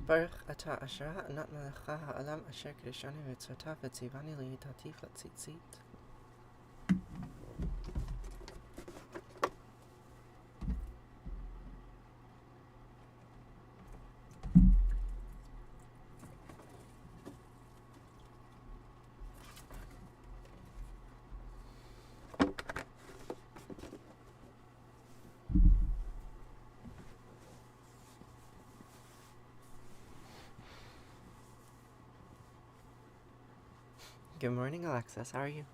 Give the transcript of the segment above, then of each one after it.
Baruch Ata Asher Ha'anat Melecha Ha'alam Asher Kedeshani Mitzvotav V'tzivani Li'itativ L'tzitzit. Good morning, Alexis. How are you?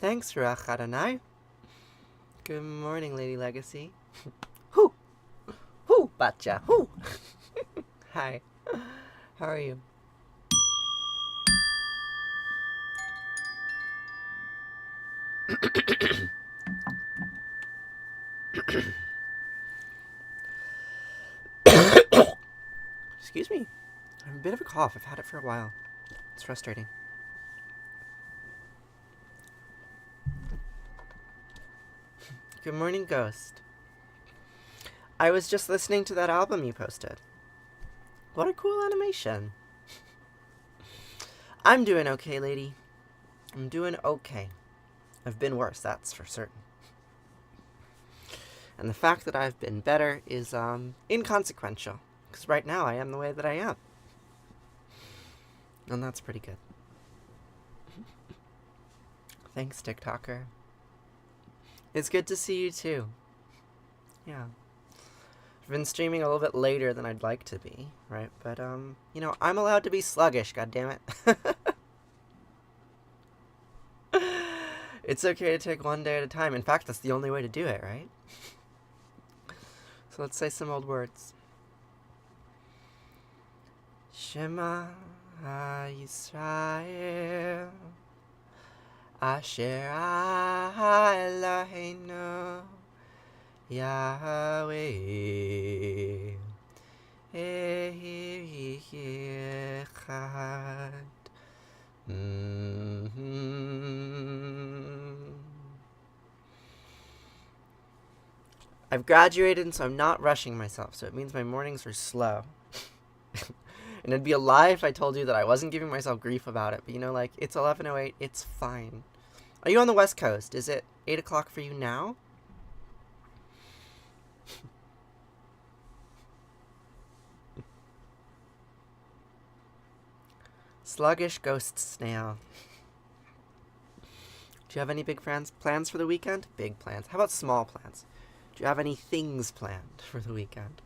Thanks, Ruach Adonai. Good morning, Lady Legacy. Hoo! Hoo, Batcha! Hoo! Hi. How are you? Excuse me. I have a bit of a cough. I've had it for a while. It's frustrating. Good morning, Ghost. I was just listening to that album you posted. What a cool animation. I'm doing okay, lady. I'm doing okay. I've been worse, that's for certain. And the fact that I've been better is inconsequential, because right now I am the way that I am. And that's pretty good. Thanks, TikToker. It's good to see you too. Yeah. I've been streaming a little bit later than I'd like to be, right? But, you know, I'm allowed to be sluggish, goddammit. It's okay to take one day at a time. In fact, that's the only way to do it, right? So let's say some old words. Shema Yisrael Asher Eloheinu Yahweh Echad. I've graduated, so I'm not rushing myself, so it means my mornings are slow. And it'd be a lie if I told you that I wasn't giving myself grief about it, but you know, like, it's 11:08, it's fine. Are you on the West Coast? Is it 8 o'clock for you now? Sluggish ghost snail. Do you have any big plans for the weekend? Big plans. How about small plans? Do you have any things planned for the weekend?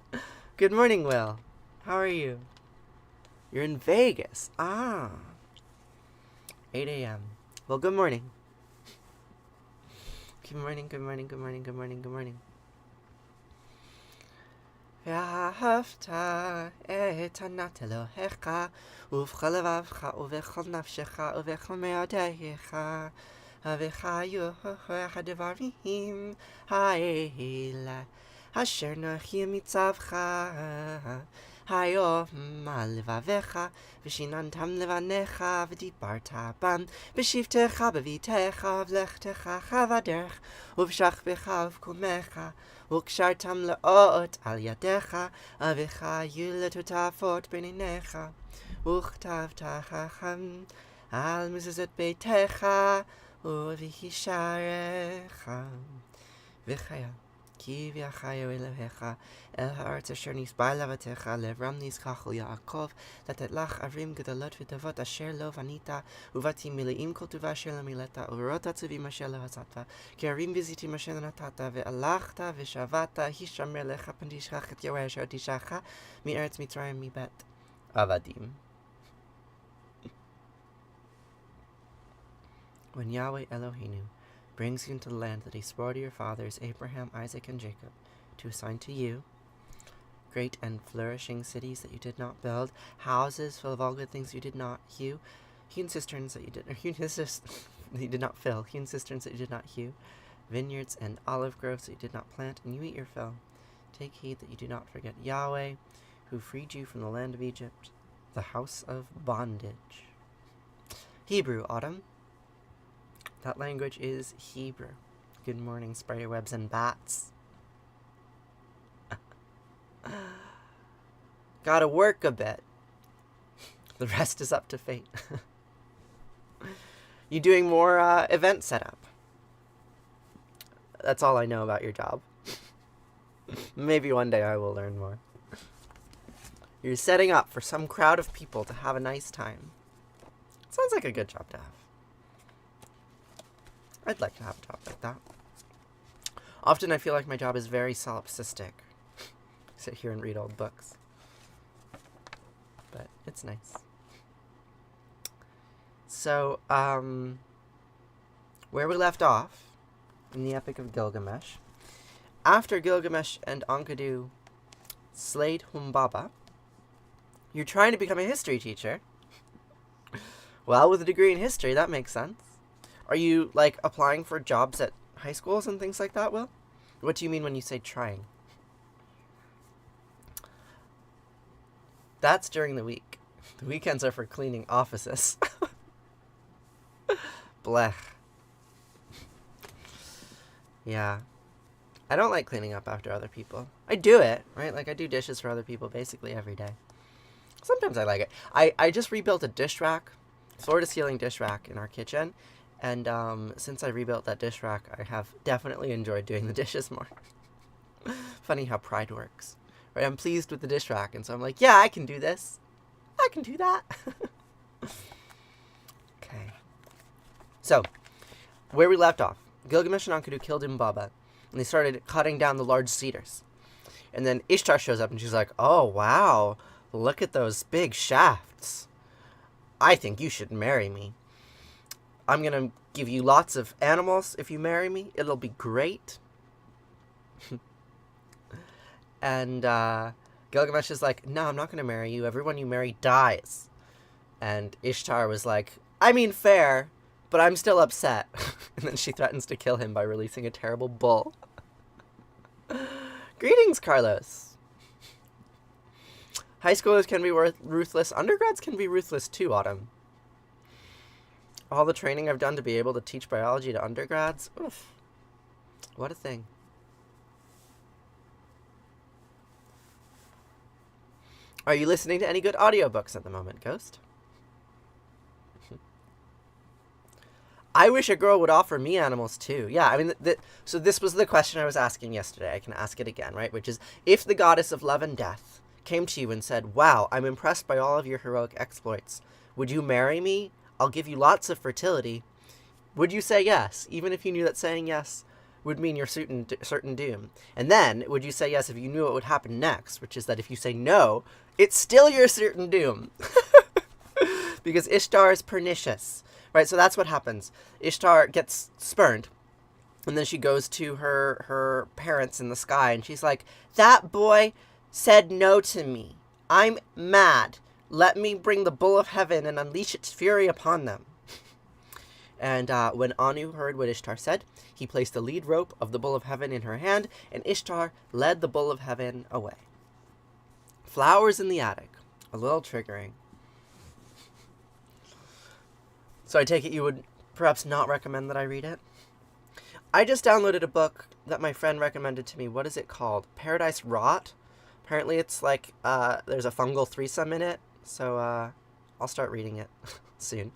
Good morning, Will. How are you? You're in Vegas. 8 a.m. Well, good morning. Good morning, good morning, good morning, good morning, good morning. Vahafta et anat Elohecha uv'chol levavcha uv'chol nafshecha uv'chol me'odeyecha v'chayu ha'devarim ha'ela asher nochim mitzavcha hayom al levavecha, v'shinantam levanecha, v'dibarta bam, b'shivtecha b'vitecha, v'lechtecha chavaderch, uv'shachbecha v'kumecha, u'kshartam le'ot al yadecha, avicha yuletutafot b'ninecha, u'chtavtachacham al mizuzot beitecha, u'v'hisharecha, v'chaya. Ki v'achayo Elohecha el ha'aretz asher nisbar lavatecha levram niskachol Yaakov latet lach avrim gedolot v'tavot asher lo vanita uvatim mileim kol tuva asher lo mileta uverot atzuvim asher lo hasatva ki arim v'zitim asher lo natata ve'alachta v'shavata hishamer lecha pandishach et yoreh asher tishacha mi'eretz Mitzrayim mibet avadim. When Yahweh Eloheinu brings you into the land that he swore to your fathers, Abraham, Isaac, and Jacob, to assign to you, great and flourishing cities that you did not build, houses full of all good things you did not hew, hewn cisterns that you did not fill, hewn cisterns that you did not hew, vineyards and olive groves that you did not plant, and you eat your fill. Take heed that you do not forget Yahweh, who freed you from the land of Egypt, the house of bondage. Hebrew, Autumn. That language is Hebrew. Good morning, spiderwebs and bats. Gotta work a bit. The rest is up to fate. You doing more event setup? That's all I know about your job. Maybe one day I will learn more. You're setting up for some crowd of people to have a nice time. Sounds like a good job to have. I'd like to have a job like that. Often I feel like my job is very solipsistic. Sit here and read old books. But it's nice. So, where we left off in the Epic of Gilgamesh, after Gilgamesh and Enkidu slayed Humbaba, you're trying to become a history teacher. Well, with a degree in history, that makes sense. Are you, like, applying for jobs at high schools and things like that, Will? What do you mean when you say trying? That's during the week. The weekends are for cleaning offices. Blech. Yeah. I don't like cleaning up after other people. I do it, right? Like, I do dishes for other people basically every day. Sometimes I like it. I just rebuilt a dish rack, floor-to-ceiling dish rack in our kitchen. And since I rebuilt that dish rack, I have definitely enjoyed doing the dishes more. Funny how pride works. Right? I'm pleased with the dish rack, and so I'm like, yeah, I can do this. I can do that. Okay. So, where we left off, Gilgamesh and Enkidu killed Humbaba, and they started cutting down the large cedars. And then Ishtar shows up, and she's like, oh, wow, look at those big shafts. I think you should marry me. I'm going to give you lots of animals if you marry me. It'll be great. And Gilgamesh is like, no, I'm not going to marry you. Everyone you marry dies. And Ishtar was like, I mean fair, but I'm still upset. And then she threatens to kill him by releasing a terrible bull. Greetings, Carlos. High schoolers can be ruthless. Undergrads can be ruthless too, Autumn. All the training I've done to be able to teach biology to undergrads. Oof. What a thing. Are you listening to any good audiobooks at the moment, Ghost? I wish a girl would offer me animals too. Yeah, I mean, so this was the question I was asking yesterday. I can ask it again, right? Which is, if the goddess of love and death came to you and said, wow, I'm impressed by all of your heroic exploits. Would you marry me? I'll give you lots of fertility. Would you say yes, even if you knew that saying yes would mean your certain doom? And then, would you say yes if you knew what would happen next, which is that if you say no, it's still your certain doom? Because Ishtar is pernicious, right? So that's what happens. Ishtar gets spurned, and then she goes to her parents in the sky, and she's like, that boy said no to me. I'm mad. Let me bring the bull of heaven and unleash its fury upon them. And when Anu heard what Ishtar said, he placed the lead rope of the bull of heaven in her hand, and Ishtar led the bull of heaven away. Flowers in the attic. A little triggering. So I take it you would perhaps not recommend that I read it? I just downloaded a book that my friend recommended to me. What is it called? Paradise Rot? Apparently it's like, there's a fungal threesome in it. So, I'll start reading it soon.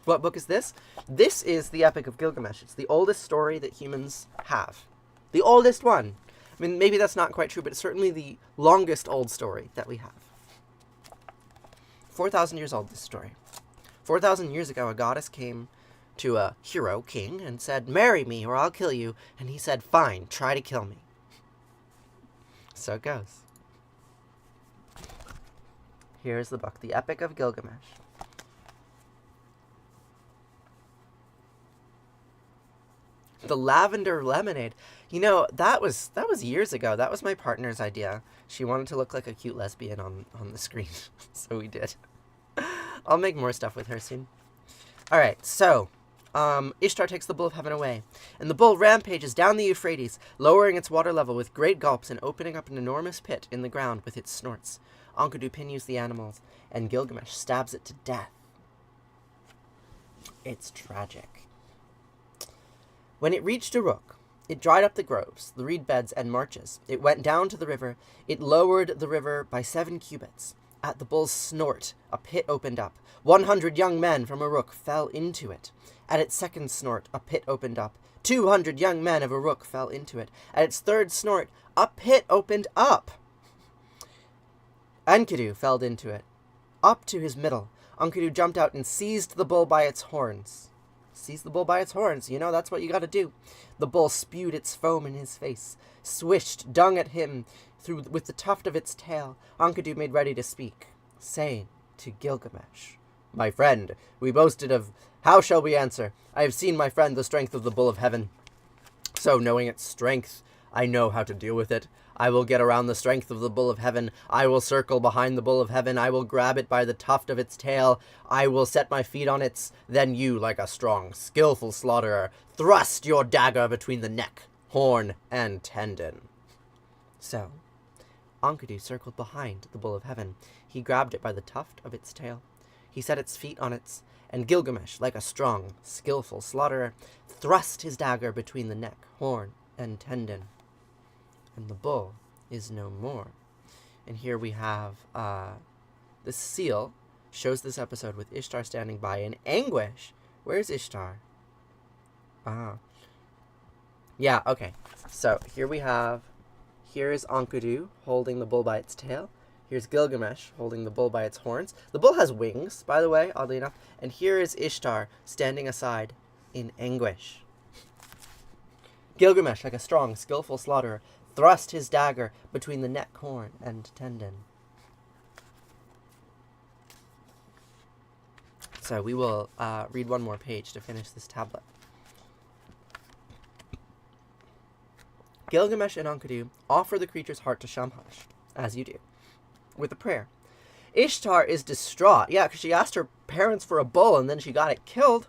What book is this? This is the Epic of Gilgamesh. It's the oldest story that humans have. The oldest one. I mean, maybe that's not quite true, but it's certainly the longest old story that we have. 4,000 years old, this story. 4,000 years ago, a goddess came to a hero king and said, "Marry me or I'll kill you." And he said, "Fine, try to kill me." So it goes. Here's the book, The Epic of Gilgamesh. The lavender lemonade. You know, that was years ago. That was my partner's idea. She wanted to look like a cute lesbian on the screen. So we did. I'll make more stuff with her soon. Alright, so Ishtar takes the bull of heaven away, and the bull rampages down the Euphrates, lowering its water level with great gulps and opening up an enormous pit in the ground with its snorts. Enkidu pinions the animals, and Gilgamesh stabs it to death. It's tragic. When it reached Uruk, it dried up the groves, the reed beds, and marshes. It went down to the river. It lowered the river by 7 cubits. At the bull's snort, a pit opened up. 100 young men from Uruk fell into it. At its second snort, a pit opened up. 200 young men of Uruk fell into it. At its third snort, a pit opened up. Enkidu fell into it. Up to his middle, Enkidu jumped out and seized the bull by its horns. Seize the bull by its horns, you know, that's what you gotta do. The bull spewed its foam in his face, swished dung at him with the tuft of its tail. Enkidu made ready to speak, saying to Gilgamesh, "My friend, we boasted of, how shall we answer? I have seen, my friend, the strength of the bull of heaven. So, knowing its strength, I know how to deal with it. I will get around the strength of the bull of heaven. I will circle behind the bull of heaven. I will grab it by the tuft of its tail. I will set my feet on its. Then you, like a strong, skillful slaughterer, thrust your dagger between the neck, horn, and tendon." So, Enkidu circled behind the bull of heaven. He grabbed it by the tuft of its tail. He set its feet on its, and Gilgamesh, like a strong, skillful slaughterer, thrust his dagger between the neck, horn, and tendon. And the bull is no more. And here we have this seal shows this episode with Ishtar standing by in anguish. Where's Ishtar? Yeah, okay. So here is Enkidu holding the bull by its tail. Here's Gilgamesh holding the bull by its horns. The bull has wings, by the way, oddly enough. And here is Ishtar standing aside in anguish. Gilgamesh, like a strong, skillful slaughterer, thrust his dagger between the neck, horn, and tendon. So we will read one more page to finish this tablet. Gilgamesh and Enkidu offer the creature's heart to Shamash, as you do, with a prayer. Ishtar is distraught, because she asked her parents for a bull and then she got it killed,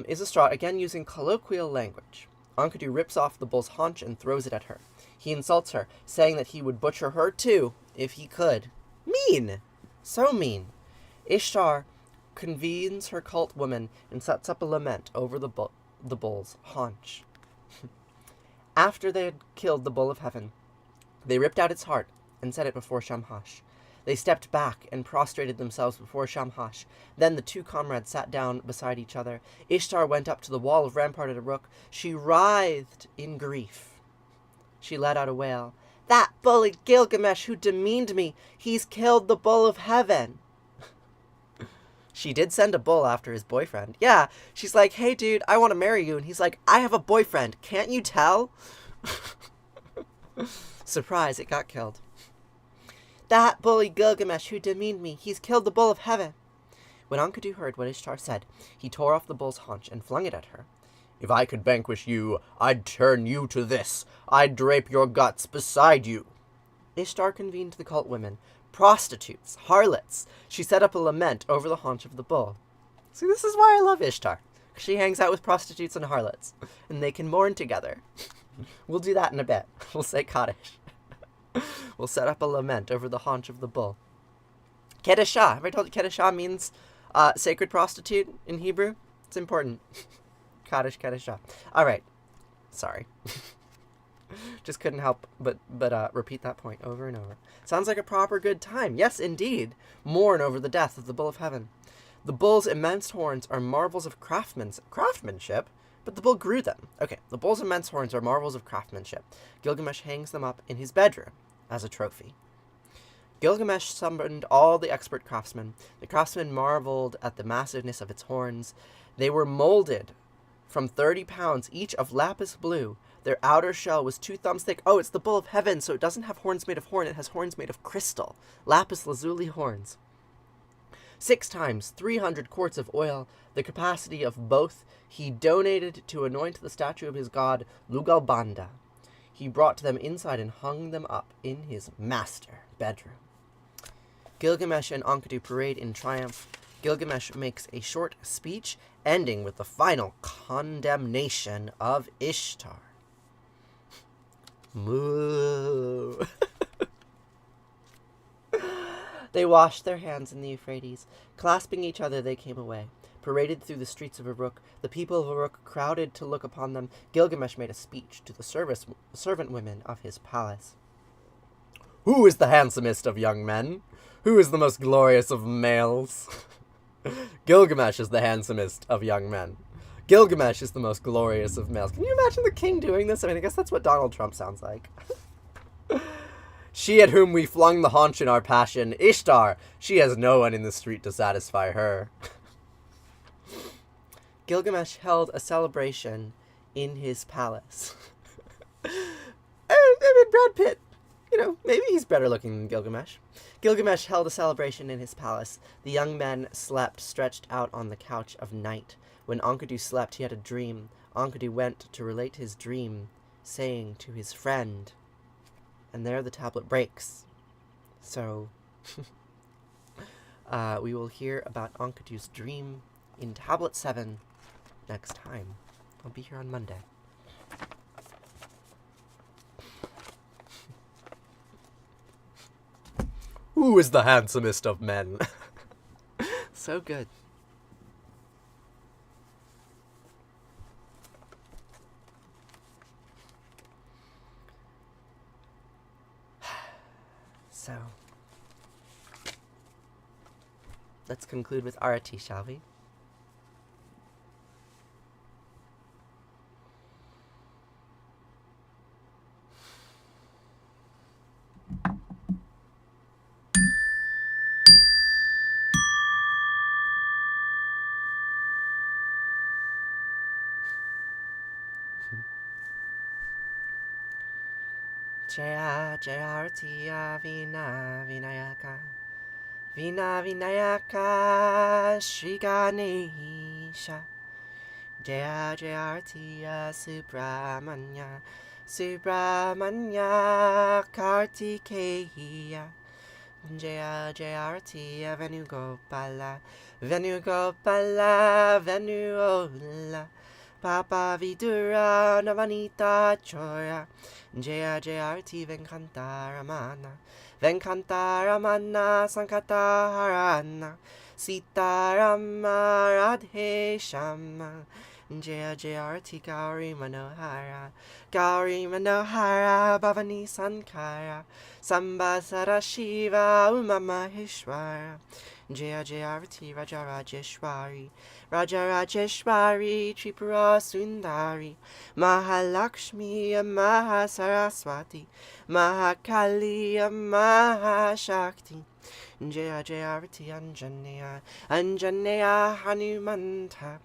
is distraught, again using colloquial language. Enkidu rips off the bull's haunch and throws it at her. He insults her, saying that he would butcher her too, if he could. Mean! So mean. Ishtar convenes her cult women and sets up a lament over the bull's haunch. After they had killed the bull of heaven, they ripped out its heart and set it before Shamash. They stepped back and prostrated themselves before Shamash. Then the two comrades sat down beside each other. Ishtar went up to the wall of rampart at Uruk. She writhed in grief. She let out a wail. "That bully Gilgamesh who demeaned me, he's killed the bull of heaven." She did send a bull after his boyfriend. Yeah, she's like, "Hey dude, I want to marry you." And he's like, "I have a boyfriend. Can't you tell?" Surprise, it got killed. "That bully Gilgamesh who demeaned me, he's killed the bull of heaven." When Enkidu heard what Ishtar said, he tore off the bull's haunch and flung it at her. "If I could vanquish you, I'd turn you to this. I'd drape your guts beside you." Ishtar convened the cult women, prostitutes, harlots. She set up a lament over the haunch of the bull. See, this is why I love Ishtar. She hangs out with prostitutes and harlots, and they can mourn together. We'll do that in a bit. We'll say Kaddish. We'll set up a lament over the haunch of the bull. Keddishah. Have I told you Keddishah means sacred prostitute in Hebrew? It's important. Kaddish, Keddishah. All right. Sorry. Just couldn't help but repeat that point over and over. Sounds like a proper good time. Yes, indeed. Mourn over the death of the bull of heaven. The bull's immense horns are marvels of craftsmanship, but the bull grew them. Okay, the bull's immense horns are marvels of craftsmanship. Gilgamesh hangs them up in his bedroom as a trophy. Gilgamesh summoned all the expert craftsmen. The craftsmen marveled at the massiveness of its horns. They were molded from 30 pounds each of lapis blue. Their outer shell was 2 thumbs thick. Oh, it's the bull of heaven, so it doesn't have horns made of horn. It has horns made of crystal. Lapis lazuli horns. 6 times 300 quarts of oil, the capacity of both, he donated to anoint the statue of his god, Lugalbanda. He brought them inside and hung them up in his master bedroom. Gilgamesh and Enkidu parade in triumph. Gilgamesh makes a short speech, ending with the final condemnation of Ishtar. Moo. They washed their hands in the Euphrates. Clasping each other, they came away. Paraded through the streets of Uruk, the people of Uruk crowded to look upon them. Gilgamesh made a speech to the servant women of his palace. Who is the handsomest of young men? Who is the most glorious of males? Gilgamesh is the handsomest of young men. Gilgamesh is the most glorious of males. Can you imagine the king doing this? I mean, I guess that's what Donald Trump sounds like. She at whom we flung the haunch in our passion, Ishtar, she has no one in the street to satisfy her. Gilgamesh held a celebration in his palace. I mean, Brad Pitt, maybe he's better looking than Gilgamesh. Gilgamesh held a celebration in his palace. The young men slept stretched out on the couch of night. When Enkidu slept, he had a dream. Enkidu went to relate his dream, saying to his friend, and there the tablet breaks. So, we will hear about Enkidu's dream in Tablet 7 next time. I'll be here on Monday. Who is the handsomest of men? So good. So, let's conclude with Arati, shall we? Jaya Jaya Arati Vina Vinayaka Vina Vinayaka Shri Ganesha Jaya Jaya Arati Subramanya Subramanya Kartikeya Jaya Jaya Arati Venugopala Venugopala Venuola Papa Vidura Navanita Choya Jaya Jaya Arati Venkantaramana Venkantaramana Sankataharana Sitarama Radhe Shama Jaya Jaya Arati Gauri Manohara Gauri Manohara Bhavani Sankara Sambasara Shiva Uma Maheshwara Jaya Jaya Arati Raja Rajeshwari Raja Rajeshwari Tripura Sundari Mahalakshmi Mahasaraswati Mahakali Mahashakti Jaya Jaya Arati Anjaneya Anjaneya Hanumanta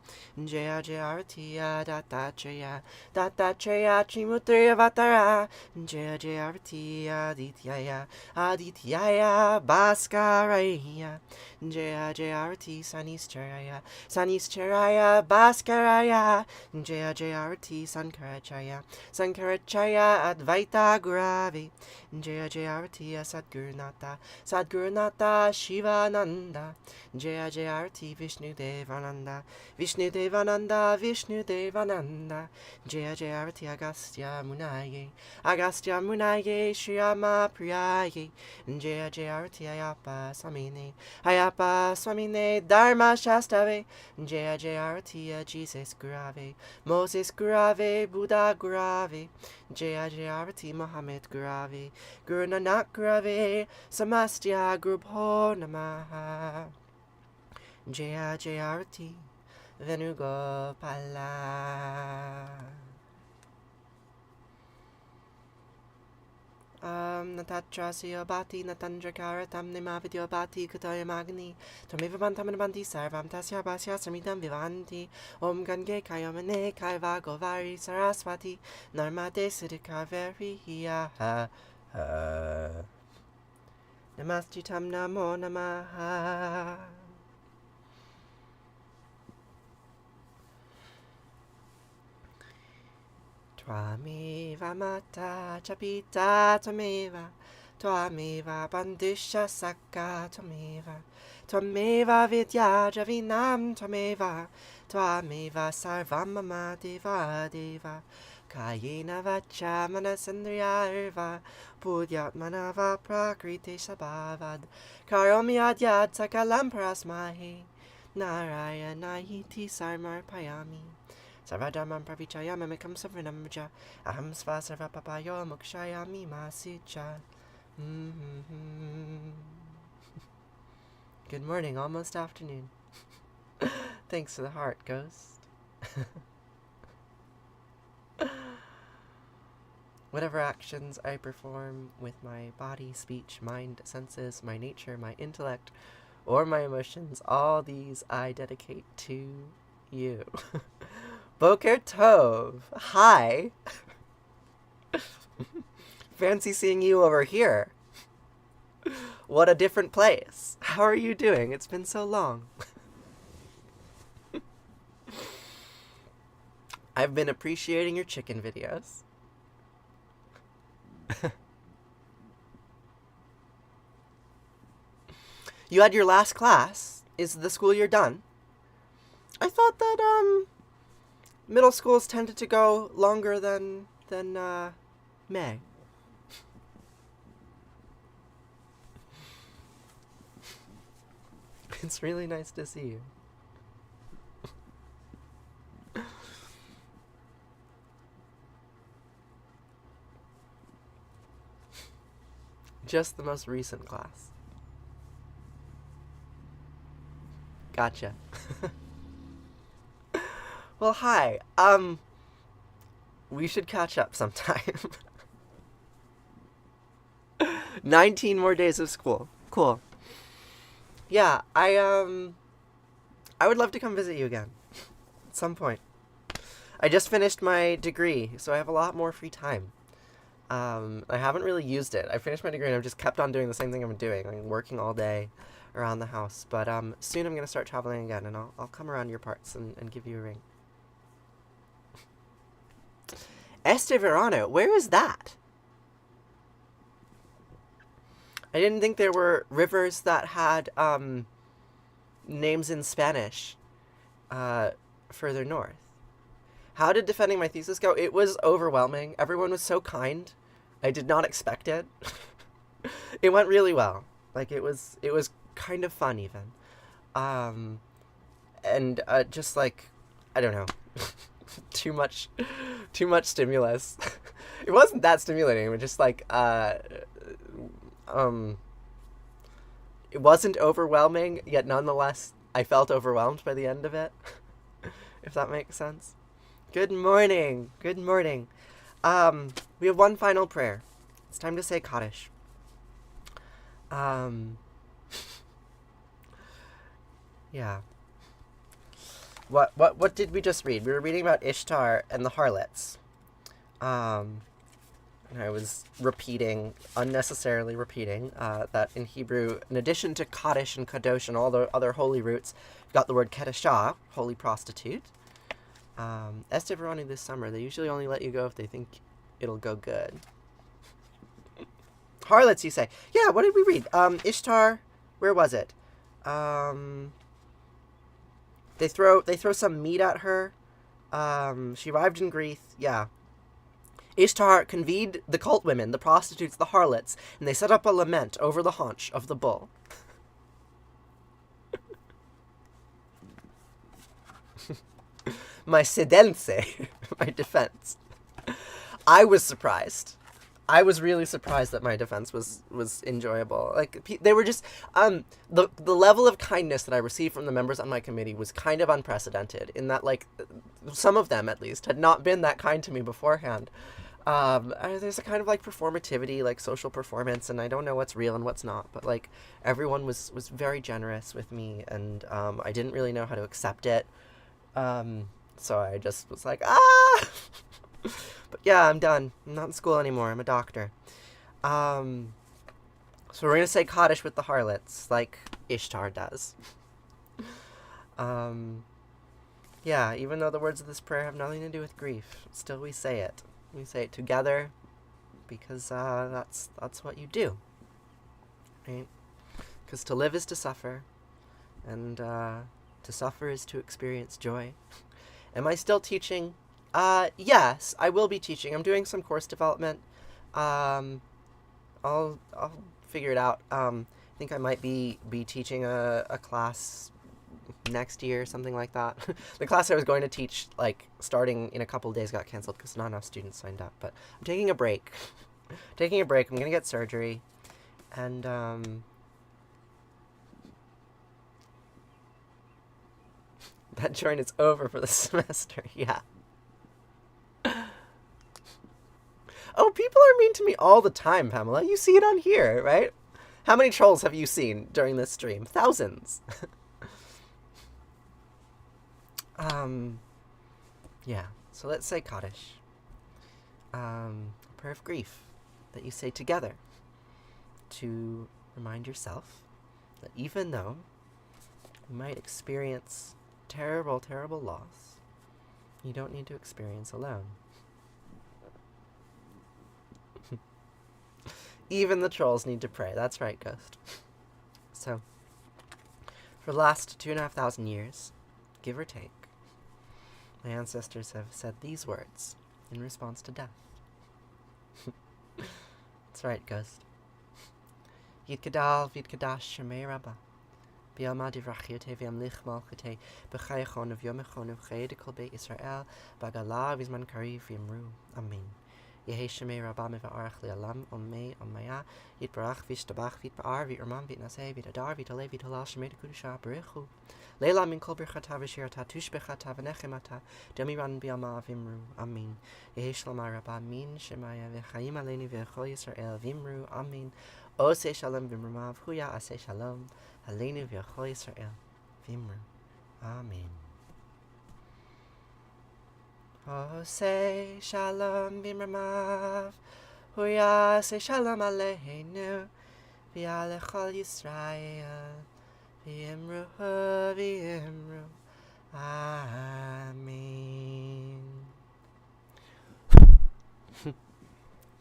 Jaya Jaya Arati Dattatreya Dattatreya Trimurti Avatara Jaya Jaya Arati Adityaya Adityaya Bhaskaraya Jaya Jaya Arati Sanisharaya Sanisharaya Bhaskaraya Jaya Jaya Arati Sankaracharya Sankaracharya Advaita Gurave Jaya Jaya Arati Sadgurunata Sadgurunata Shivananda Jaya Jaya Arati Vishnu Devananda Vishnu Devananda Vishnu Devananda Jaya Jaya Arati Agastya Munaye Agastya Munaye Shriyama Priyaye Jaya Jaya Arati Ayapa Swamine Ayapa Swamine Dharma Shastave Jaya Jaya Arati Jesus Gurave Moses Gurave Buddha Gurave Jaya Jaya Arati Muhammad Gurave Guru Nanak Gurave Samastya Gurubho Namaha Jaya Jaya Arati Venugopala Natatrasya Bhati Natandrakara Tam Nimavidyo Bhati Kutaya Magni Tameva Bantamanabanti Sarvam Tasya Basya Samidam Vivanti Om Gange Kayamane Kaiva Govari Saraswati Narmade Siddhikaveri Hiya Namastitam Namo Namaha Twameva Mata Chapita Twameva Bandusha Saka Twameva Vidya Javinam Twameva Sarvamama Deva Kayena Vacha Manasandriya Irva Pudyatmanava Prakriti Sabhavad Karomi Adyad Sakalam Prasmahi Narayana Iti Sarmar Payami Sarvadhamam Pravichayam Amikam Savrinamja Aham Sva Sarvapapayo Mukshayami Masicha. Good morning, almost afternoon. Thanks for the heart, Ghost. Whatever actions I perform with my body, speech, mind, senses, my nature, my intellect, or my emotions, all these I dedicate to you. Boker Tov. Hi. Fancy seeing you over here. What a different place. How are you doing? It's been so long. I've been appreciating your chicken videos. You had your last class. Is the school year done? I thought that, middle schools tended to go longer than May. It's really nice to see you. Just the most recent class. Gotcha. Well, hi. We should catch up sometime. 19 more days of school. Cool. Yeah, I would love to come visit you again. At some point. I just finished my degree, so I have a lot more free time. I haven't really used it. I finished my degree and I've just kept on doing the same thing I've been doing. Like working all day around the house. But soon I'm going to start traveling again, and I'll come around your parts and give you a ring. Este Verano, where is that? I didn't think there were rivers that had names in Spanish further north. How did defending my thesis go? It was overwhelming. Everyone was so kind. I did not expect it. It went really well. Like, it was kind of fun even. And just like, I don't know, too much stimulus. It wasn't that stimulating, but just like, it wasn't overwhelming, yet nonetheless, I felt overwhelmed by the end of it, if that makes sense. Good morning. Good morning. We have one final prayer. It's time to say Kaddish. Yeah. What did we just read? We were reading about Ishtar and the harlots. and I was unnecessarily repeating, that in Hebrew, in addition to Kaddish and Kadosh and all the other holy roots, you've got the word Kedeshah, holy prostitute. Esther Veroni this summer, they usually only let you go if they think it'll go good. Harlots, you say. Yeah, what did we read? Ishtar, where was it? They throw some meat at her. She arrived in Greece. Yeah. Ishtar convened the cult women, the prostitutes, the harlots, and they set up a lament over the haunch of the bull. My sedense, my defense. I was surprised. I was really surprised that my defense was enjoyable. Like, they were just, the level of kindness that I received from the members on my committee was kind of unprecedented, in that, like, some of them, at least, had not been that kind to me beforehand. There's a kind of, like, performativity, like, social performance, and I don't know what's real and what's not, but, like, everyone was very generous with me, and, I didn't really know how to accept it. So I just was like, But yeah, I'm done. I'm not in school anymore. I'm a doctor. So we're going to say Kaddish with the harlots, like Ishtar does. Yeah, even though the words of this prayer have nothing to do with grief, still we say it. We say it together because that's what you do. Right? Because to live is to suffer, and to suffer is to experience joy. Am I still teaching? Yes, I will be teaching. I'm doing some course development. I'll figure it out. I think I might be teaching a class next year, something like that. The class I was going to teach, like, starting in a couple of days got canceled because not enough students signed up. But I'm taking a break. I'm going to get surgery. And, that joint is over for the semester, yeah. Oh, people are mean to me all the time, Pamela. You see it on here, right? How many trolls have you seen during this stream? Thousands. Yeah. So let's say Kaddish. A prayer of grief that you say together to remind yourself that even though you might experience terrible, terrible loss, you don't need to experience alone. Even the trolls need to pray. That's right, Ghost. So, for the last 2,500 years, give or take, my ancestors have said these words in response to death. That's right, Ghost. Yitgadal v'yitgadash Shema Rabbah. B'yama divrachiote v'yamlich malchute b'chayachon v'yomechon v'chayed kol beit Yisrael b'gala v'zman kariv v'yamru. Amen. Yehi Shema Rabbah meva'arach li'alam omei omaya yitbarach v'yishtabach v'yitba'ar v'yirmam v'yitnaseh v'yitadar v'yitaleh v'yitalal Shema d'kudusha b'richu Leila min kol birchata v'shirata tushbechata v'nechemata demiran b'yama v'imru. Amen. Yehi Shlama Rabbah min Shemaya v'chayim aleinu v'chol Yisrael v'imru. Amen. Oseh shalom v'imrumav huya aseh shalom aleinu v'chol Yisrael v'imru. Amen. Oseh shalom v'imrumav huya aseh shalom aleinu v'alechol Yisrael v'imru v'imru. Amen.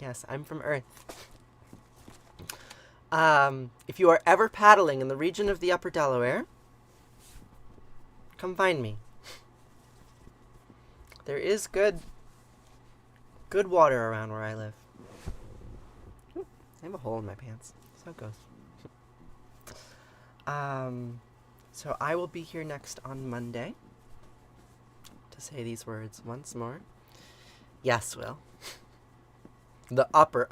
Yes, I'm from Earth. If you are ever paddling in the region of the Upper Delaware, come find me. There is good water around where I live. Ooh, I have a hole in my pants. So it goes. So I will be here next on Monday to say these words once more. Yes, Will. The upper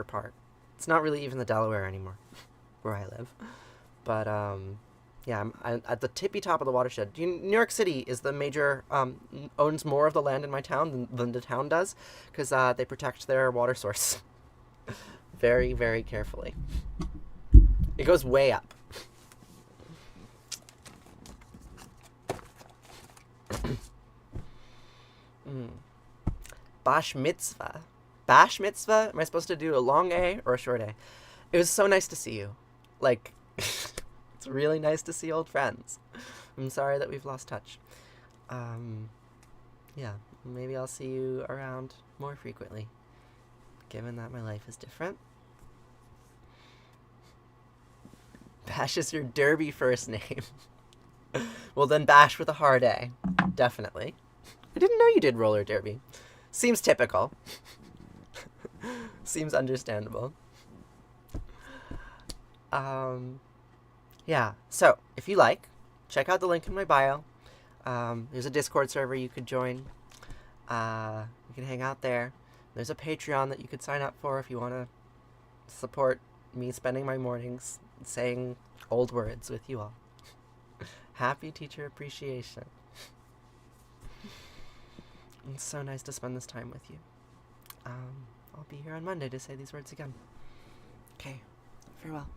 part. It's not really even the Delaware anymore, where I live. But, yeah, I'm at the tippy top of the watershed. New York City is the major, owns more of the land in my town than the town does, because they protect their water source very, very carefully. It goes way up. Bash mitzvah Bash mitzvah? Am I supposed to do a long A or a short A? It was so nice to see you. Like, it's really nice to see old friends. I'm sorry that we've lost touch. Yeah, maybe I'll see you around more frequently, given that my life is different. Bash is your derby first name. Well, then Bash with a hard A. Definitely. I didn't know you did roller derby. Seems typical. Seems understandable. Yeah, so if you like, check out the link in my bio. There's a Discord server you could join. You can hang out there. There's a Patreon that you could sign up for if you want to support me spending my mornings saying old words with you all. Happy Teacher Appreciation. It's so nice to spend this time with you. I'll be here on Monday to say these words again. Okay, farewell.